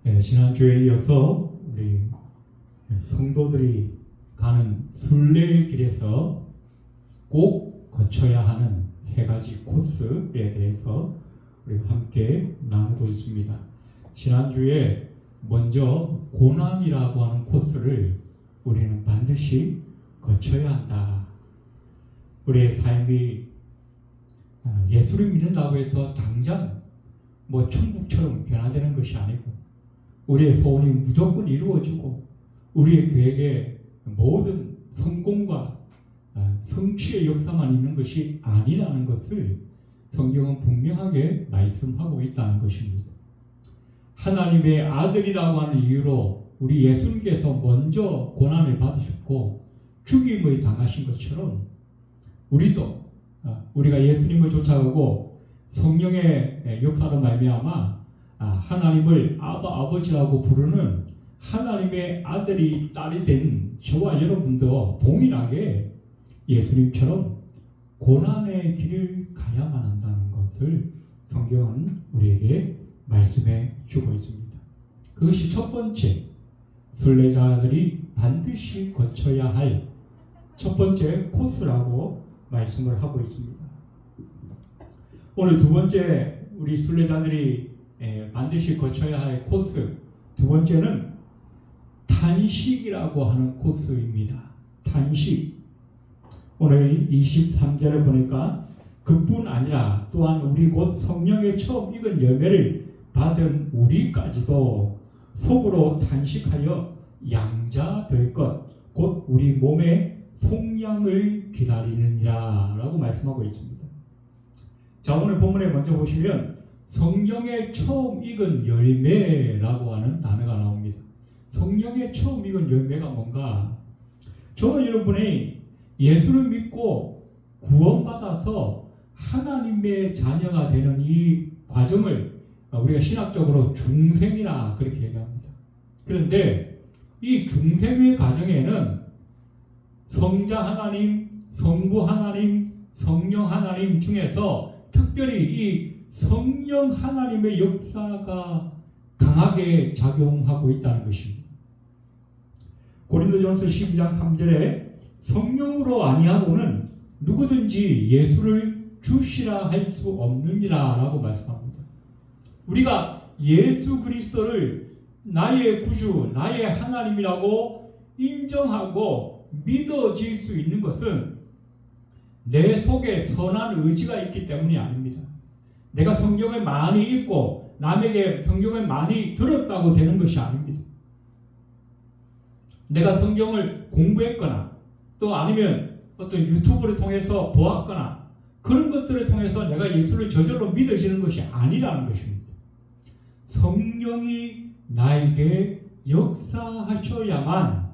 지난주에 이어서 우리 성도들이 가는 순례길에서 꼭 거쳐야 하는 세 가지 코스에 대해서 우리가 함께 나누고 있습니다. 지난주에 먼저 고난이라고 하는 코스를 우리는 반드시 거쳐야 한다. 우리의 삶이 예수를 믿는다고 해서 당장 천국처럼 변화되는 것이 아니고 우리의 소원이 무조건 이루어지고 우리의 계획에 모든 성공과 성취의 역사만 있는 것이 아니라는 것을 성경은 분명하게 말씀하고 있다는 것입니다. 하나님의 아들이라고 하는 이유로 우리 예수님께서 먼저 고난을 받으셨고 죽임을 당하신 것처럼 우리도 우리가 예수님을 쫓아가고 성령의 역사로 말미암아 하나님을 아버지라고 부르는 하나님의 아들이 딸이 된 저와 여러분도 동일하게 예수님처럼 고난의 길을 가야만 한다는 것을 성경은 우리에게 말씀해 주고 있습니다. 그것이 첫 번째 순례자들이 반드시 거쳐야 할 첫 번째 코스라고 말씀을 하고 있습니다. 오늘 두 번째 우리 순례자들이 반드시 거쳐야 할 코스, 두 번째는 탄식이라고 하는 코스입니다. 탄식. 오늘 23절에 보니까 그뿐 아니라 또한 우리 곧 성령의 처음 익은 열매를 받은 우리까지도 속으로 탄식하여 양자 될 것, 곧 우리 몸의 속량을 기다리느니라 라고 말씀하고 있습니다. 자, 오늘 본문에 먼저 보시면 성령의 처음 익은 열매라고 하는 단어가 나옵니다. 성령의 처음 익은 열매가 뭔가? 저는 여러분이 예수를 믿고 구원받아서 하나님의 자녀가 되는 이 과정을 우리가 신학적으로 중생이라 그렇게 얘기합니다. 그런데 이 중생의 과정에는 성자 하나님, 성부 하나님, 성령 하나님 중에서 특별히 이 성령 하나님의 역사가 강하게 작용하고 있다는 것입니다. 고린도전서 12장 3절에 성령으로 아니하고는 누구든지 예수를 주시라 할 수 없느니라 라고 말씀합니다. 우리가 예수 그리스도를 나의 구주, 나의 하나님이라고 인정하고 믿어질 수 있는 것은 내 속에 선한 의지가 있기 때문이 아닙니다. 내가 성경을 많이 읽고 남에게 성경을 많이 들었다고 되는 것이 아닙니다. 내가 성경을 공부했거나 또 아니면 어떤 유튜브를 통해서 보았거나 그런 것들을 통해서 내가 예수를 저절로 믿어지는 것이 아니라는 것입니다. 성령이 나에게 역사하셔야만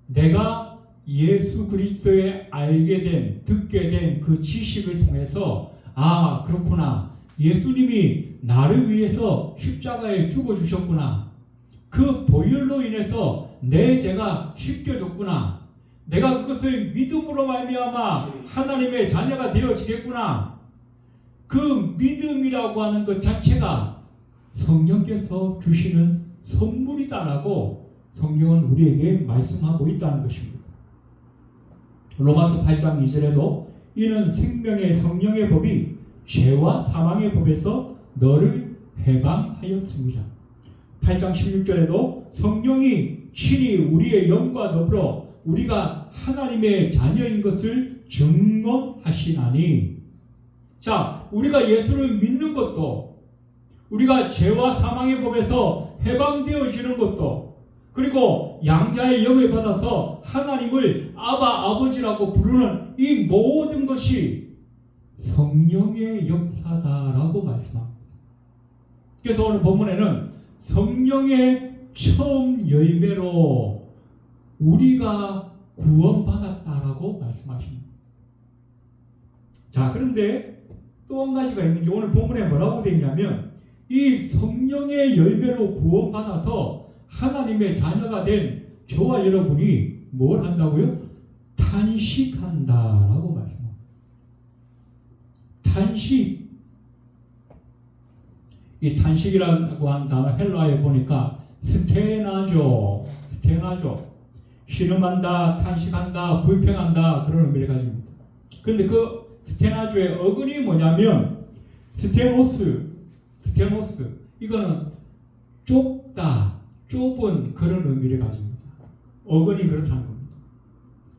내가 예수 그리스도에 알게 된, 듣게 된 그 지식을 통해서 그렇구나. 예수님이 나를 위해서 십자가에 죽어주셨구나. 그 보혈로 인해서 내 죄가 씻겨졌구나. 내가 그것을 믿음으로 말미암아 하나님의 자녀가 되어지겠구나. 그 믿음이라고 하는 것 자체가 성령께서 주시는 선물이다라고 성경은 우리에게 말씀하고 있다는 것입니다. 로마서 8장 2절에도 이는 생명의 성령의 법이 죄와 사망의 법에서 너를 해방하였습니다. 8장 16절에도 성령이 친히 우리의 영과 더불어 우리가 하나님의 자녀인 것을 증언하시나니. 자, 우리가 예수를 믿는 것도 우리가 죄와 사망의 법에서 해방되어지는 것도 그리고 양자의 영을 받아서 하나님을 아버지라고 부르는 이 모든 것이 성령의 역사다라고 말씀합니다. 그래서 오늘 본문에는 성령의 처음 열매로 우리가 구원받았다라고 말씀하십니다. 자, 그런데 또 한 가지가 있는 게 오늘 본문에 뭐라고 되어 있냐면 이 성령의 열매로 구원받아서 하나님의 자녀가 된 저와 여러분이 뭘 한다고요? 탄식한다라고 말씀합니다. 탄식. 이 탄식이라고 하는 단어 헬라어에 보니까 스테나죠. 신음한다, 탄식한다, 불평한다 그런 의미를 가집니다. 그런데 그 스테나조의 어근이 뭐냐면 스테노스 이거는 좁다, 좁은 그런 의미를 가집니다. 어근이 그렇다는 겁니다.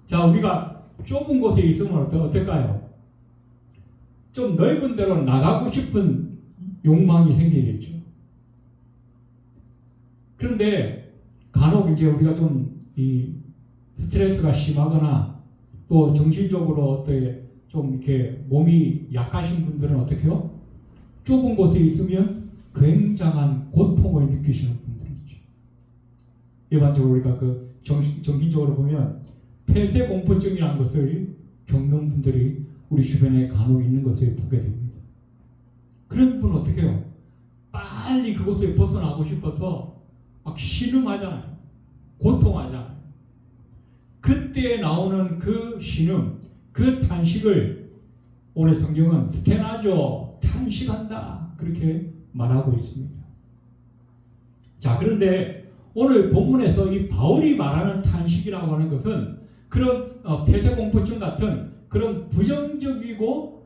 자, 우리가 좁은 곳에 있으면 어떨까요? 좀 넓은 데로 나가고 싶은 욕망이 생기겠죠. 그런데 간혹 이제 우리가 좀 이 스트레스가 심하거나 또 정신적으로 어떻게 좀 이렇게 몸이 약하신 분들은 어떻게요? 좁은 곳에 있으면 굉장한 고통을 느끼시는 분들이 있죠. 일반적으로 우리가 그 정신적으로 보면 폐쇄공포증이라는 것을 겪는 분들이 우리 주변에 간혹 있는 것을 보게 됩니다. 그런 분은 어떻게 해요? 빨리 그곳에 벗어나고 싶어서 막 신음하잖아요. 고통하잖아요. 그때 나오는 그 신음, 그 탄식을 오늘 성경은 스테나조, 탄식한다 그렇게 말하고 있습니다. 자, 그런데 오늘 본문에서 이 바울이 말하는 탄식이라고 하는 것은 그런 폐쇄공포증 같은 그런 부정적이고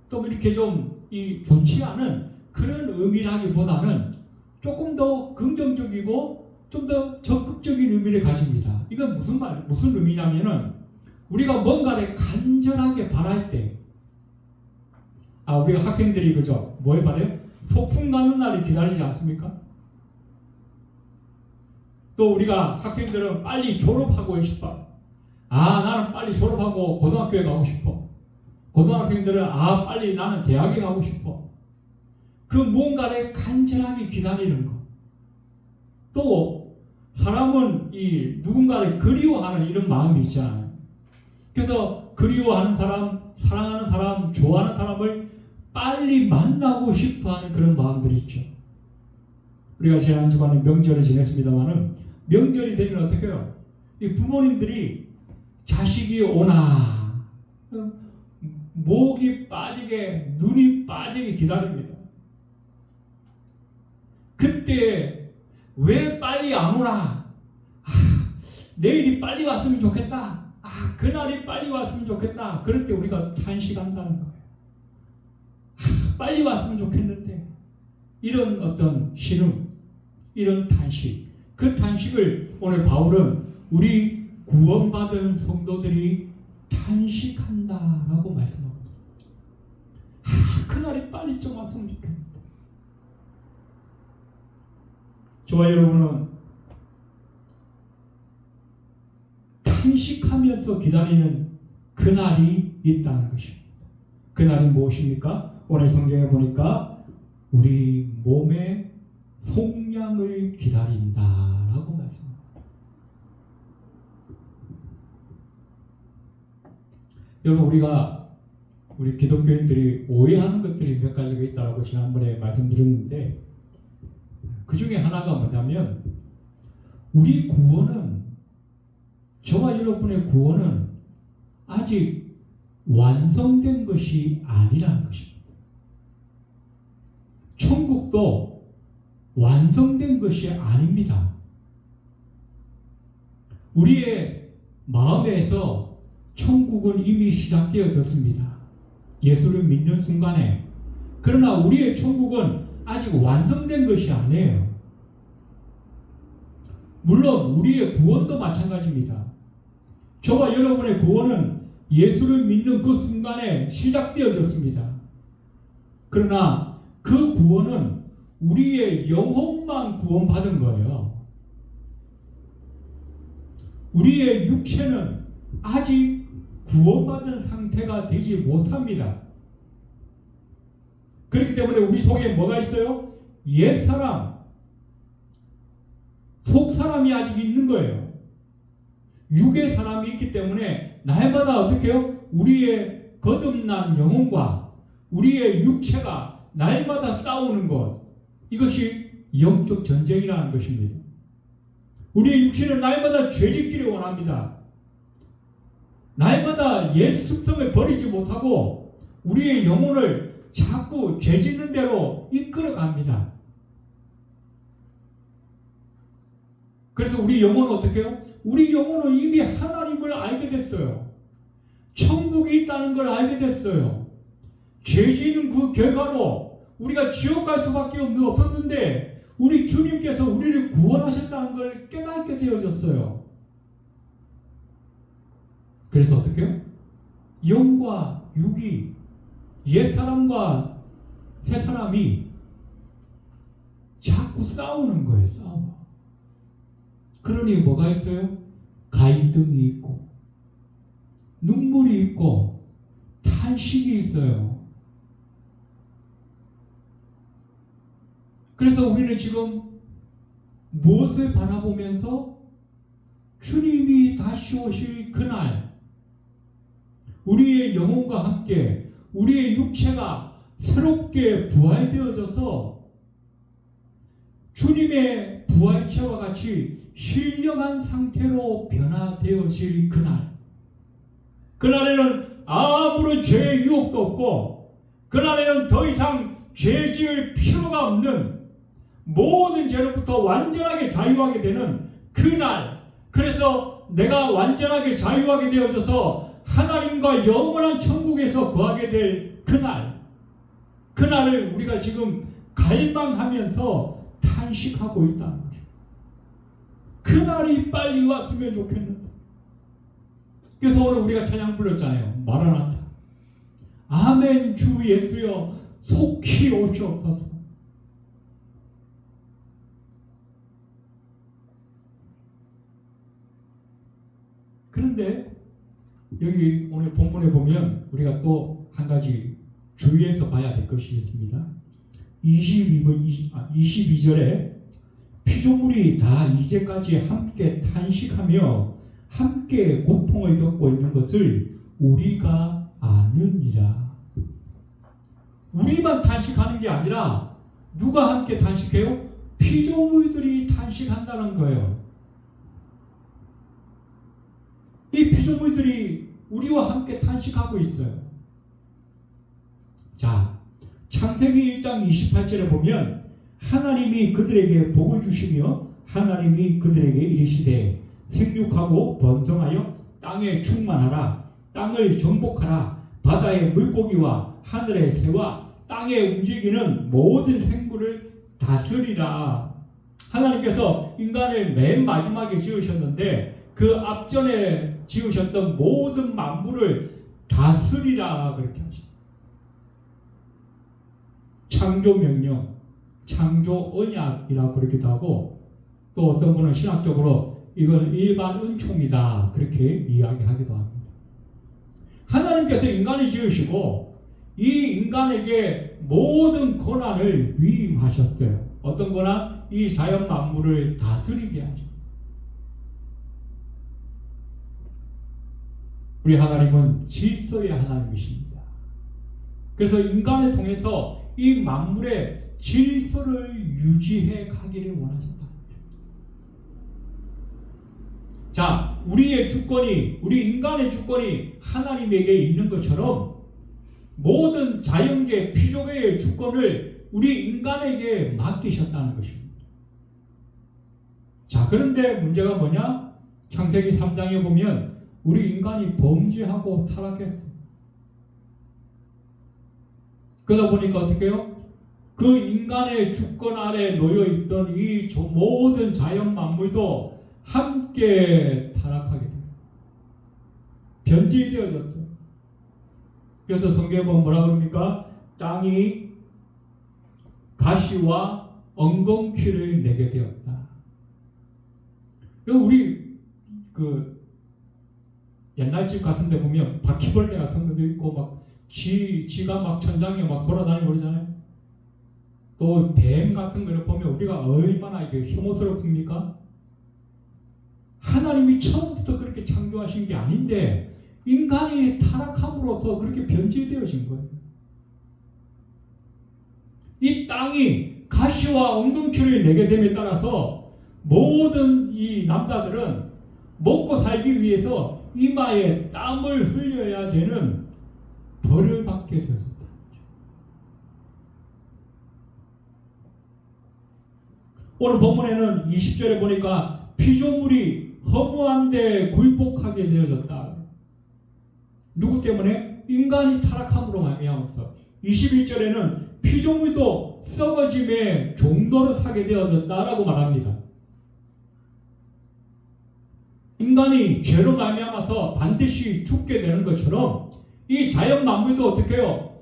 또 이렇게 좀 이 좋지 않은 그런 의미라기보다는 조금 더 긍정적이고 좀 더 적극적인 의미를 가집니다. 이건 무슨 의미냐면은 우리가 뭔가를 간절하게 바랄 때, 우리가 학생들이 그죠? 뭘 바래요? 소풍 가는 날이 기다리지 않습니까? 또 우리가 학생들은 빨리 졸업하고 싶어. 나는 빨리 졸업하고 고등학교에 가고 싶어. 고등학생들은 빨리 나는 대학에 가고 싶어. 그 무언가를 간절하게 기다리는 것. 또 사람은 이 누군가를 그리워하는 이런 마음이 있잖아요. 그래서 그리워하는 사람, 사랑하는 사람, 좋아하는 사람을 빨리 만나고 싶어하는 그런 마음들이 있죠. 우리가 지난 주간에 명절을 지냈습니다만은 명절이 되면 어떻게 해요? 이 부모님들이 자식이 오나 목이 빠지게 눈이 빠지게 기다립니다. 그때 왜 빨리 안 오나? 내일이 빨리 왔으면 좋겠다. 그날이 빨리 왔으면 좋겠다. 그럴 때 우리가 탄식한다는 거예요. 빨리 왔으면 좋겠는데 이런 어떤 신음, 이런 탄식, 그 탄식을 오늘 바울은 우리 구원받은 성도들이 탄식한다라고 말씀하고 있습니다. 그날이 빨리 좀 왔으면 좋겠는데. 저와 여러분은 탄식하면서 기다리는 그날이 있다는 것입니다. 그날이 무엇입니까? 오늘 성경에 보니까 우리 몸의 속량을 기다린다라고 말씀합니다. 여러분, 우리 기독교인들이 오해하는 것들이 몇 가지가 있다고 지난번에 말씀드렸는데 그 중에 하나가 뭐냐면 우리 구원은, 저와 여러분의 구원은 아직 완성된 것이 아니라는 것입니다. 천국도 완성된 것이 아닙니다. 우리의 마음에서 천국은 이미 시작되어졌습니다. 예수를 믿는 순간에. 그러나 우리의 천국은 아직 완성된 것이 아니에요. 물론 우리의 구원도 마찬가지입니다. 저와 여러분의 구원은 예수를 믿는 그 순간에 시작되어졌습니다. 그러나 그 구원은 우리의 영혼만 구원받은 거예요. 우리의 육체는 아직 구원받은 상태가 되지 못합니다. 그렇기 때문에 우리 속에 뭐가 있어요? 옛사람, 속사람이 아직 있는 거예요. 육의 사람이 있기 때문에 날마다 어떻게 해요? 우리의 거듭난 영혼과 우리의 육체가 날마다 싸우는 것, 이것이 영적 전쟁이라는 것입니다. 우리의 육체는 날마다 죄짓기를 원합니다. 날마다 옛 습성을 버리지 못하고 우리의 영혼을 자꾸 죄짓는 대로 이끌어 갑니다. 그래서 우리 영혼은 어떻게 해요? 우리 영혼은 이미 하나님을 알게 됐어요. 천국이 있다는 걸 알게 됐어요. 죄 지은 그 결과로 우리가 지옥 갈 수밖에 없었는데 우리 주님께서 우리를 구원하셨다는 걸 깨닫게 되어졌어요. 그래서 어떻게 해요? 영과 육이 옛사람과 새사람이 자꾸 싸우는 거예요. 싸워. 그러니 뭐가 있어요? 갈등이 있고 눈물이 있고 탄식이 있어요. 그래서 우리는 지금 무엇을 바라보면서 주님이 다시 오실 그날 우리의 영혼과 함께 우리의 육체가 새롭게 부활되어져서 주님의 부활체와 같이 신령한 상태로 변화되어질 그날, 그날에는 아무런 죄의 유혹도 없고 그날에는 더 이상 죄 지을 필요가 없는 모든 죄로부터 완전하게 자유하게 되는 그날, 그래서 내가 완전하게 자유하게 되어져서 하나님과 영원한 천국에서 거하게 될 그날, 그날을 우리가 지금 갈망하면서 탄식하고 있다는 거죠. 그날이 빨리 왔으면 좋겠는데. 그래서 오늘 우리가 찬양 불렀잖아요. 마라나타. 아멘 주 예수여 속히 오시옵소서. 그런데 여기 오늘 본문에 보면 우리가 또 한 가지 주의해서 봐야 될 것이 있습니다. 22절에 피조물이 다 이제까지 함께 탄식하며 함께 고통을 겪고 있는 것을 우리가 아느니라. 우리만 탄식하는 게 아니라 누가 함께 탄식해요? 피조물들이 탄식한다는 거예요. 이 피조물들이 우리와 함께 탄식하고 있어요. 자, 창세기 1장 28절에 보면 하나님이 그들에게 복을 주시며 하나님이 그들에게 이르시되 생육하고 번성하여 땅에 충만하라. 땅을 정복하라. 바다의 물고기와 하늘의 새와 땅에 움직이는 모든 생물을 다스리라. 하나님께서 인간을 맨 마지막에 지으셨는데 그 앞전에 지으셨던 모든 만물을 다스리라 그렇게 하십니다. 창조 명령, 창조 언약이라고 그러기도 하고 또 어떤 분은 신학적으로 이건 일반 은총이다 그렇게 이야기하기도 합니다. 하나님께서 인간을 지으시고 이 인간에게 모든 권한을 위임하셨어요. 어떤 권한? 이 자연 만물을 다스리게 하셨어요. 우리 하나님은 질서의 하나님이십니다. 그래서 인간을 통해서 이 만물의 질서를 유지해 가기를 원하셨다. 자, 우리의 주권이, 우리 인간의 주권이 하나님에게 있는 것처럼 모든 자연계, 피조계의 주권을 우리 인간에게 맡기셨다는 것입니다. 자, 그런데 문제가 뭐냐? 창세기 3장에 보면 우리 인간이 범죄하고 타락했어. 그러다 보니까 어떻게 해요? 그 인간의 주권 아래 놓여있던 이 모든 자연 만물도 함께 타락하게 돼요. 변질되어졌어요. 그래서 성경에 보면 뭐라 그럽니까? 땅이 가시와 엉겅퀴를 내게 되었다. 우리 옛날 집 같은 데 보면 바퀴벌레 같은 것도 있고 막 쥐가 막 천장에 막 돌아다니고 그러잖아요. 또 뱀 같은 거를 보면 우리가 얼마나 이게 혐오스럽습니까? 하나님이 처음부터 그렇게 창조하신 게 아닌데 인간이 타락함으로써 그렇게 변질되어진 거예요. 이 땅이 가시와 엉겅퀴를 내게 됨에 따라서 모든 이 남자들은 먹고 살기 위해서 이마에 땀을 흘려야 되는 벌을 받게 되었다. 오늘 본문에는 20절에 보니까 피조물이 허무한데 굴복하게 되어졌다. 누구 때문에? 인간이 타락함으로 말미암아서. 21절에는 피조물도 썩어짐의 종로로 사게 되어졌다라고 말합니다. 인간이 죄로 말미암아서 반드시 죽게 되는 것처럼 이 자연 만물도 어떻게 해요?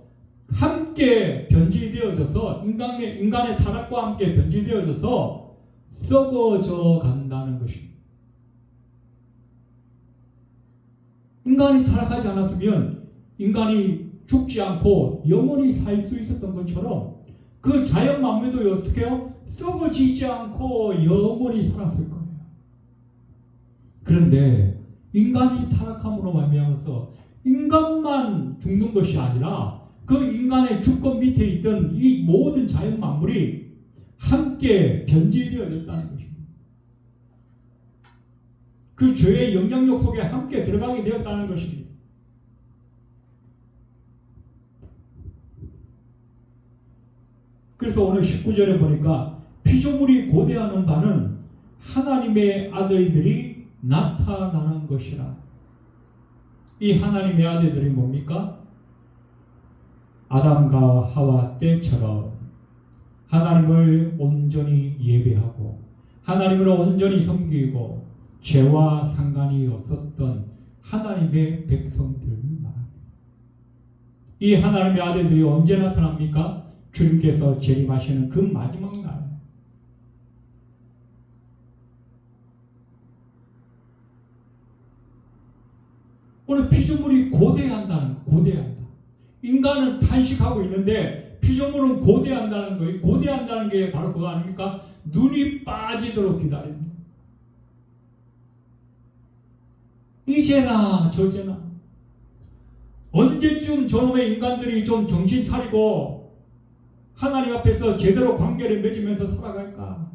함께 변질되어져서 인간의 타락과 함께 변질되어져서 썩어져 간다는 것입니다. 인간이 타락하지 않았으면 인간이 죽지 않고 영원히 살 수 있었던 것처럼 그 자연 만물도 어떻게 해요? 썩어지지 않고 영원히 살았을 거예요. 그런데 인간이 타락함으로 말미암아서 인간만 죽는 것이 아니라 그 인간의 주권 밑에 있던 이 모든 자연 만물이 함께 변질되어졌다는 것입니다. 그 죄의 영향력 속에 함께 들어가게 되었다는 것입니다. 그래서 오늘 19절에 보니까 피조물이 고대하는 바는 하나님의 아들들이 나타나는 것이라. 이 하나님의 아들들이 뭡니까? 아담과 하와 때처럼 하나님을 온전히 예배하고 하나님을 온전히 섬기고 죄와 상관이 없었던 하나님의 백성들 말합니다. 이 하나님의 아들들이 언제 나타납니까? 주님께서 재림하시는 그 마지막 날. 오늘 피조물이 고대한다. 인간은 탄식하고 있는데 피조물은 고대한다는 거예요. 고대한다는 게 바로 그거 아닙니까? 눈이 빠지도록 기다립니다. 이제나 저제나 언제쯤 저놈의 인간들이 좀 정신 차리고 하나님 앞에서 제대로 관계를 맺으면서 살아갈까?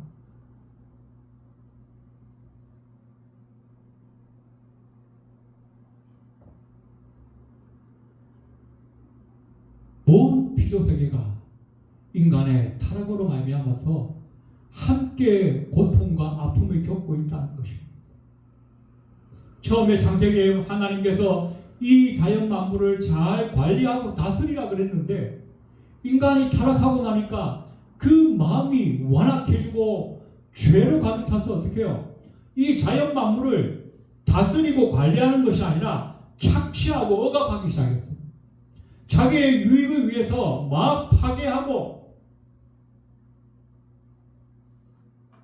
온 피조세계가 인간의 타락으로 말미암아서 함께 고통과 아픔을 겪고 있다는 것입니다. 처음에 창세기에 하나님께서 이 자연 만물을 잘 관리하고 다스리라 그랬는데 인간이 타락하고 나니까 그 마음이 완악해지고 죄로 가득 차서 어떻게 해요? 이 자연 만물을 다스리고 관리하는 것이 아니라 착취하고 억압하기 시작했어요. 자기의 유익을 위해서 막 파괴하고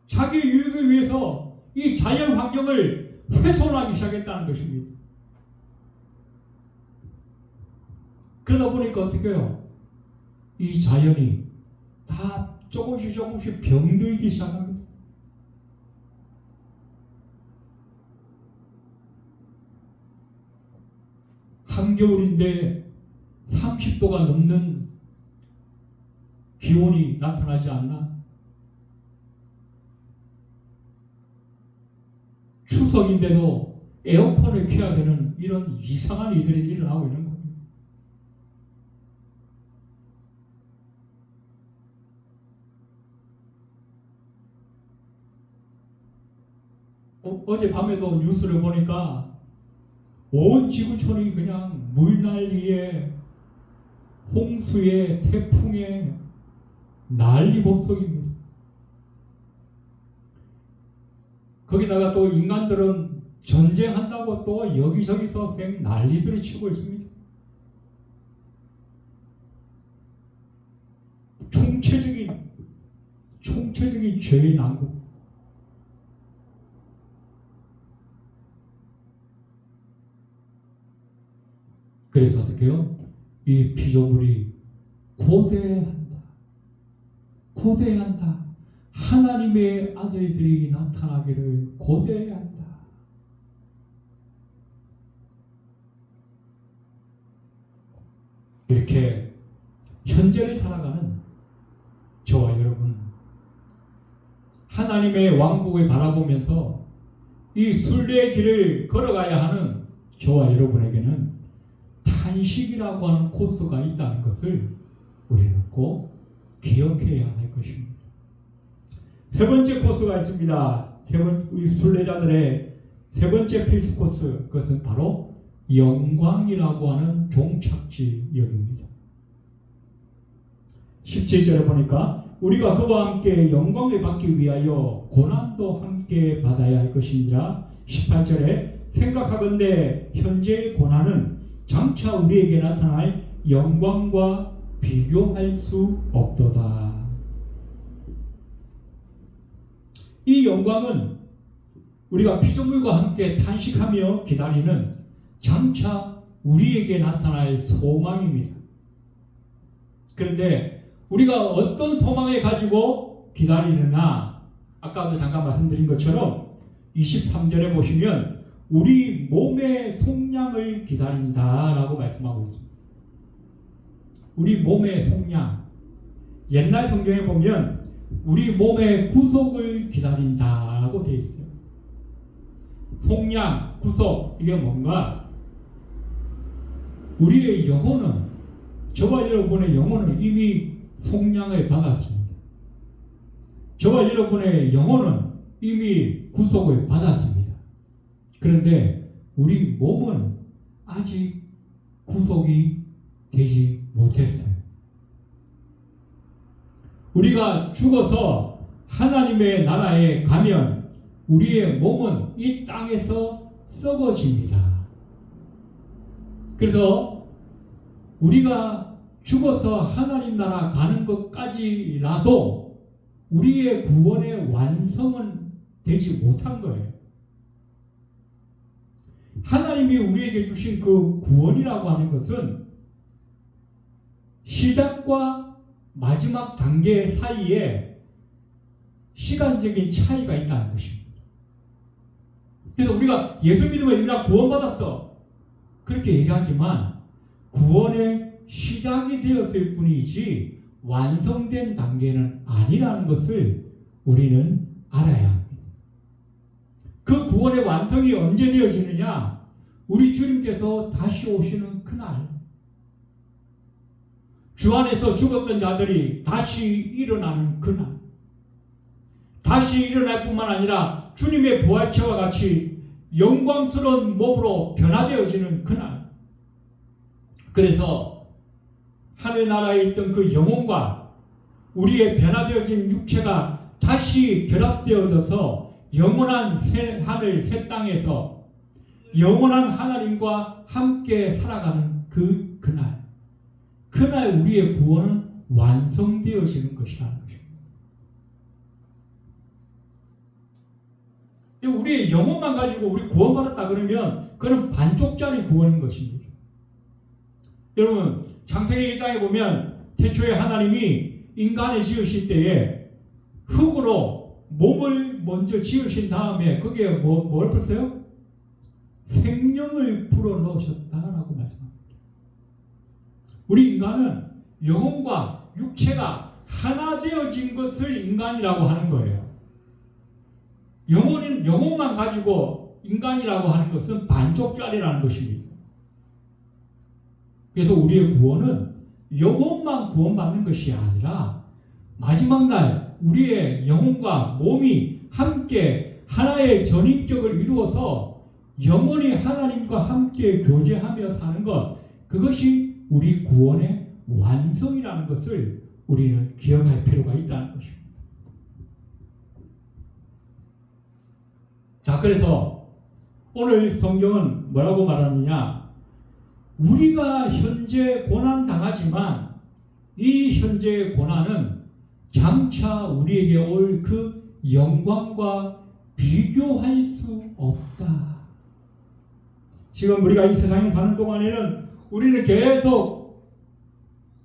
자기의 유익을 위해서 이 자연 환경을 훼손하기 시작했다는 것입니다. 그러다 보니까 어떻게 해요? 이 자연이 다 조금씩 병들기 시작합니다. 한겨울인데 30도가 넘는 기온이 나타나지 않나? 추석인데도 에어컨을 켜야 되는 이런 이상한 일들이 일어나고 있는 겁니다. 어젯밤에도 뉴스를 보니까 온 지구촌이 그냥 물난리에 홍수에 태풍에 난리법석입니다. 거기다가 또 인간들은 전쟁한다고 또 여기저기서 난리들을 치고 있습니다. 총체적인 죄의 난국. 그래서 어떻게 해요? 이 피조물이 고대한다. 하나님의 아들들이 나타나기를 고대한다. 이렇게 현재를 살아가는 저와 여러분, 하나님의 왕국을 바라보면서 이 순례의 길을 걸어가야 하는 저와 여러분에게는 탄식이라고 하는 코스가 있다는 것을 우리는 꼭 기억해야 할 것입니다. 세 번째 코스가 있습니다. 우리 순례자들의 세 번째 필수 코스, 그것은 바로 영광이라고 하는 종착지역입니다. 17절에 보니까 우리가 그와 함께 영광을 받기 위하여 고난도 함께 받아야 할 것이니라. 18절에 생각하건대 현재의 고난은 장차 우리에게 나타날 영광과 비교할 수 없도다. 이 영광은 우리가 피조물과 함께 탄식하며 기다리는 장차 우리에게 나타날 소망입니다. 그런데 우리가 어떤 소망을 가지고 기다리느냐, 아까도 잠깐 말씀드린 것처럼 23절에 보시면 우리 몸의 속량을 기다린다라고 말씀하고 있습니다. 우리 몸의 속량, 옛날 성경에 보면 우리 몸의 구속을 기다린다라고 되어 있어요. 속량, 구속, 이게 뭔가? 우리의 영혼은, 저와 여러분의 영혼은 이미 속량을 받았습니다. 저와 여러분의 영혼은 이미 구속을 받았습니다. 그런데 우리 몸은 아직 구속이 되지 못했어요. 우리가 죽어서 하나님의 나라에 가면 우리의 몸은 이 땅에서 썩어집니다. 그래서 우리가 죽어서 하나님 나라 가는 것까지라도 우리의 구원의 완성은 되지 못한 거예요. 하나님이 우리에게 주신 그 구원이라고 하는 것은 시작과 마지막 단계 사이에 시간적인 차이가 있다는 것입니다. 그래서 우리가 예수 믿으면 우리가 구원받았어, 그렇게 얘기하지만 구원의 시작이 되었을 뿐이지 완성된 단계는 아니라는 것을 우리는 알아야 합니다. 그 구원의 완성이 언제 되어지느냐? 우리 주님께서 다시 오시는 그날, 주 안에서 죽었던 자들이 다시 일어나는 그날, 다시 일어날 뿐만 아니라 주님의 부활체와 같이 영광스러운 몸으로 변화되어지는 그날, 그래서 하늘나라에 있던 그 영혼과 우리의 변화되어진 육체가 다시 결합되어져서 영원한 새 하늘 새 땅에서 영원한 하나님과 함께 살아가는 그날 우리의 구원은 완성되어지는 것이라는 것입니다. 우리의 영혼만 가지고 우리 구원받았다 그러면 그건 반쪽짜리 구원인 것입니다. 여러분, 창세기 1장에 보면 태초에 하나님이 인간을 지으실 때에 흙으로 몸을 먼저 지으신 다음에 거기에 뭘 풀었어요? 생명을 불어넣으셨다라고 말씀합니다. 우리 인간은 영혼과 육체가 하나 되어진 것을 인간이라고 하는 거예요. 영혼만 가지고 인간이라고 하는 것은 반쪽짜리라는 것입니다. 그래서 우리의 구원은 영혼만 구원받는 것이 아니라 마지막 날 우리의 영혼과 몸이 함께 하나의 전인격을 이루어서 영원히 하나님과 함께 교제하며 사는 것, 그것이 우리 구원의 완성이라는 것을 우리는 기억할 필요가 있다는 것입니다. 자, 그래서 오늘 성경은 뭐라고 말하느냐? 우리가 현재 고난 당하지만 이 현재의 고난은 장차 우리에게 올 그 영광과 비교할 수 없다. 지금 우리가 이 세상에 사는 동안에는 우리는 계속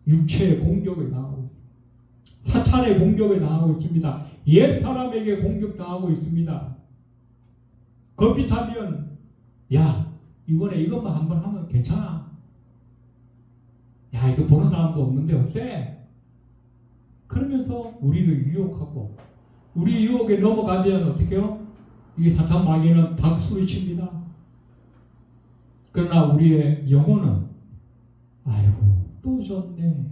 육체의 공격을 당하고 있습니다. 사탄의 공격을 당하고 있습니다. 옛 사람에게 공격당하고 있습니다. 겁이 타면 야, 이번에 이것만 한번 하면 괜찮아. 야, 이거 보는 사람도 없는데 어때? 그러면서 우리를 유혹하고, 우리 유혹에 넘어가면 어떻게 해요? 이 사탄 마귀는 박수를 칩니다. 그러나 우리의 영혼은 아이고 또 졌네.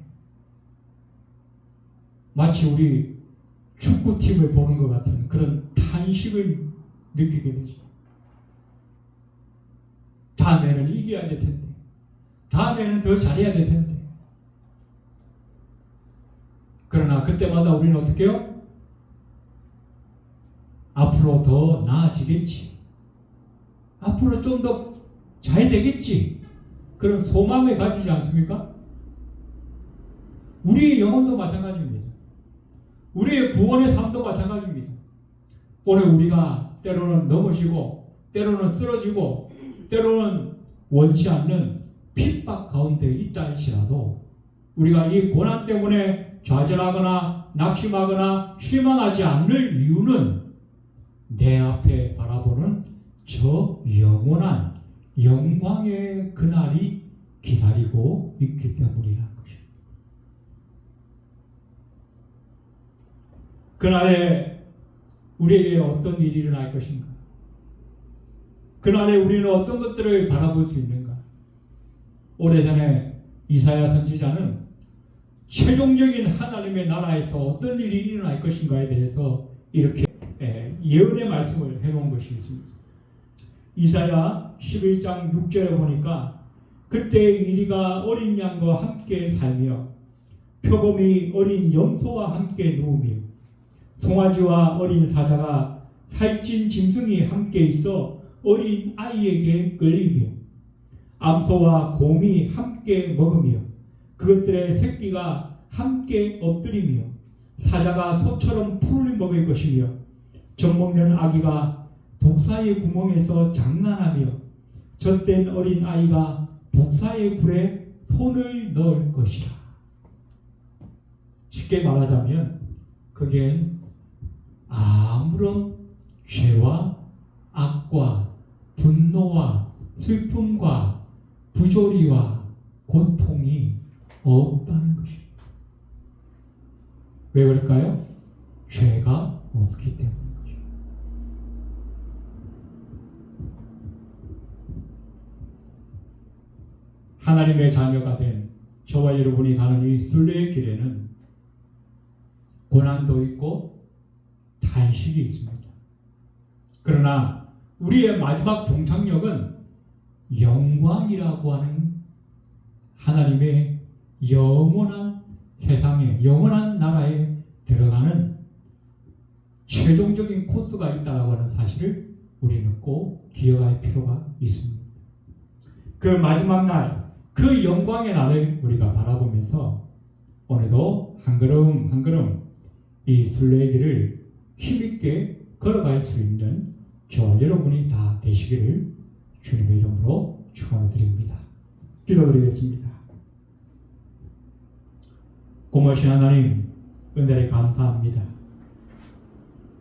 마치 우리 축구팀을 보는 것 같은 그런 탄식을 느끼게 되죠. 다음에는 이겨야 될 텐데, 다음에는 더 잘해야 될 텐데. 그러나 그때마다 우리는 어떻게 해요? 앞으로 더 나아지겠지, 앞으로 좀 더 잘 되겠지, 그런 소망을 가지지 않습니까? 우리의 영혼도 마찬가지입니다. 우리의 구원의 삶도 마찬가지입니다. 오늘 우리가 때로는 넘어지고, 때로는 쓰러지고, 때로는 원치 않는 핍박 가운데 있다 할지라도 우리가 이 고난 때문에 좌절하거나 낙심하거나 실망하지 않을 이유는 내 앞에 바라보는 저 영원한 영광의 그날이 기다리고 있기 때문이라는 것입니다. 그날에 우리에게 어떤 일이 일어날 것인가? 그날에 우리는 어떤 것들을 바라볼 수 있는가? 오래전에 이사야 선지자는 최종적인 하나님의 나라에서 어떤 일이 일어날 것인가에 대해서 이렇게 예언의 말씀을 해놓은 것이 있습니다. 이사야 11장 6절에 보니까 그때 이리가 어린 양과 함께 살며 표범이 어린 염소와 함께 누우며 송아지와 어린 사자가 살찐 짐승이 함께 있어 어린 아이에게 끌리며 암소와 곰이 함께 먹으며 그것들의 새끼가 함께 엎드리며 사자가 소처럼 풀을 먹을 것이며 젖먹는 아기가 독사의 구멍에서 장난하며 젖된 어린 아이가 독사의 불에 손을 넣을 것이라. 쉽게 말하자면 그게 아무런 죄와 악과 분노와 슬픔과 부조리와 고통이 없다는 것입니다. 왜 그럴까요? 죄가 없기 때문인 것입니다. 하나님의 자녀가 된 저와 여러분이 가는 이 순례의 길에는 고난도 있고 탄식이 있습니다. 그러나 우리의 마지막 종착역은 영광이라고 하는 하나님의 영원한 세상에, 영원한 나라에 들어가는 최종적인 코스가 있다고 하는 사실을 우리는 꼭 기억할 필요가 있습니다. 그 마지막 날, 그 영광의 날을 우리가 바라보면서 오늘도 한 걸음 한 걸음 이 순례의 길을 힘있게 걸어갈 수 있는 저와 여러분이 다 되시기를 주님의 이름으로 축원드립니다. 기도드리겠습니다. 고마우신 하나님, 은혜를 감사합니다.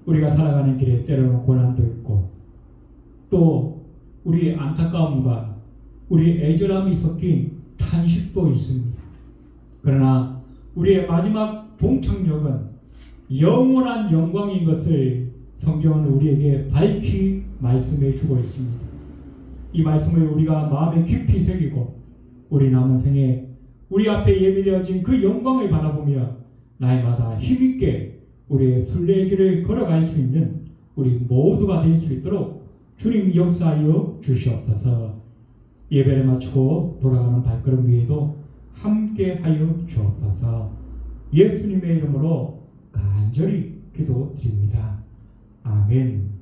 우리가 살아가는 길에 때로는 고난도 있고 또 우리의 안타까움과 우리의 애절함이 섞인 탄식도 있습니다. 그러나 우리의 마지막 종착역은 영원한 영광인 것을 성경은 우리에게 밝히 말씀해 주고 있습니다. 이 말씀을 우리가 마음에 깊이 새기고 우리 남은 생에 우리 앞에 예비되어진 그 영광을 바라보며 날마다 힘있게 우리의 순례의 길을 걸어갈 수 있는 우리 모두가 될 수 있도록 주님 역사하여 주시옵소서. 예배를 마치고 돌아가는 발걸음 위에도 함께하여 주옵소서. 예수님의 이름으로 간절히 기도드립니다. 아멘.